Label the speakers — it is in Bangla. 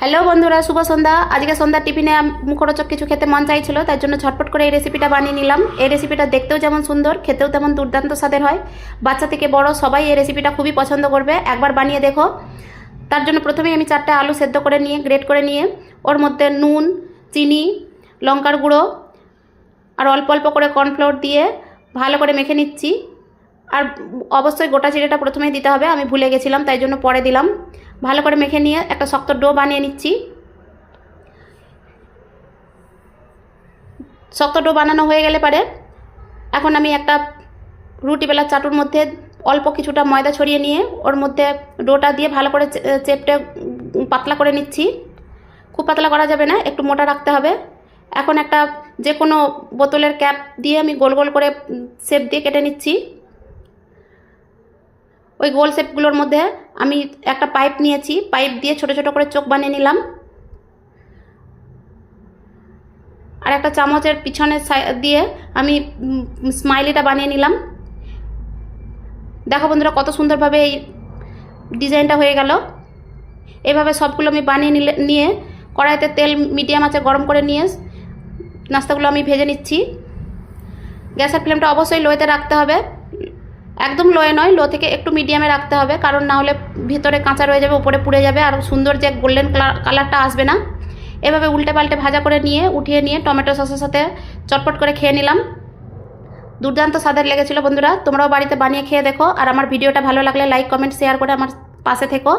Speaker 1: হ্যালো বন্ধুরা, শুভ সন্ধ্যা। আজকে সন্ধ্যার টিফিনে মুখরোচক কিছু খেতে মন চাইছিল, তাই জন্য ঝটপট করে এই রেসিপিটা বানিয়ে নিলাম। এই রেসিপিটা দেখতেও যেমন সুন্দর, খেতেও তেমন দুর্দান্ত স্বাদের হয়। বাচ্চা থেকে বড় সবাই এই রেসিপিটা খুবই পছন্দ করবে, একবার বানিয়ে দেখো। তার জন্য প্রথমেই আমি 4টে আলু সেদ্ধ করে নিয়ে গ্রেট করে নিয়ে ওর মধ্যে নুন, চিনি, লঙ্কার গুঁড়ো আর অল্প অল্প করে কর্নফ্লাওয়ার দিয়ে ভালো করে মেখে নিচ্ছি। আর অবশ্যই গোটা জিরেটা প্রথমেই দিতে হবে, আমি ভুলে গেছিলাম, তাই জন্য পরে দিলাম। ভালো করে মেখে নিয়ে একটা শক্ত ডো বানিয়ে নিচ্ছি। শক্ত ডো বানানো হয়ে গেলে পারে এখন আমি একটা রুটি বেলার চাটুর মধ্যে অল্প কিছুটা ময়দা ছড়িয়ে নিয়ে ওর মধ্যে ডোটা দিয়ে ভালো করে চেপটে পাতলা করে নিচ্ছি। খুব পাতলা করা যাবে না, একটু মোটা রাখতে হবে। এখন একটা যে কোনো বোতলের ক্যাপ দিয়ে আমি গোল গোল করে শেপ দিয়ে কেটে নিচ্ছি। ওই গোল শেপগুলোর মধ্যে আমি একটা পাইপ নিয়েছি, পাইপ দিয়ে ছোট ছোট করে চোখ বানিয়ে নিলাম। আর একটা চামচের পিছনের দিয়ে আমি স্মাইলিটা বানিয়ে নিলাম। দেখো বন্ধুরা, কত সুন্দরভাবে এই ডিজাইনটা হয়ে গেল। এভাবে সবগুলো আমি বানিয়ে নিয়ে কড়াইতে তেল মিডিয়াম আঁচে গরম করে নিয়ে নাস্তাগুলো আমি ভেজে নিচ্ছি। গ্যাসের ফ্লেমটা অবশ্যই লোতে রাখতে হবে, একদম লোয়ে নয়, লো থেকে একটু মিডিয়ামে রাখতে হবে, কারণ না হলে ভিতরে কাঁচা রয়ে যাবে, উপরে পুড়ে যাবে, আর সুন্দর যে গোল্ডেন কালারটা আসবে না। এভাবে উল্টে পাল্টে ভাজা করে নিয়ে উঠিয়ে নিয়ে টমেটো সসের সাথে চটপট করে খেয়ে নিলাম। দুর্দান্ত স্বাদের লেগেছিল বন্ধুরা, তোমরাও বাড়িতে বানিয়ে খেয়ে দেখো। আর আমার ভিডিওটা ভালো লাগলে লাইক, কমেন্ট, শেয়ার করে আমার পাশে থেকো।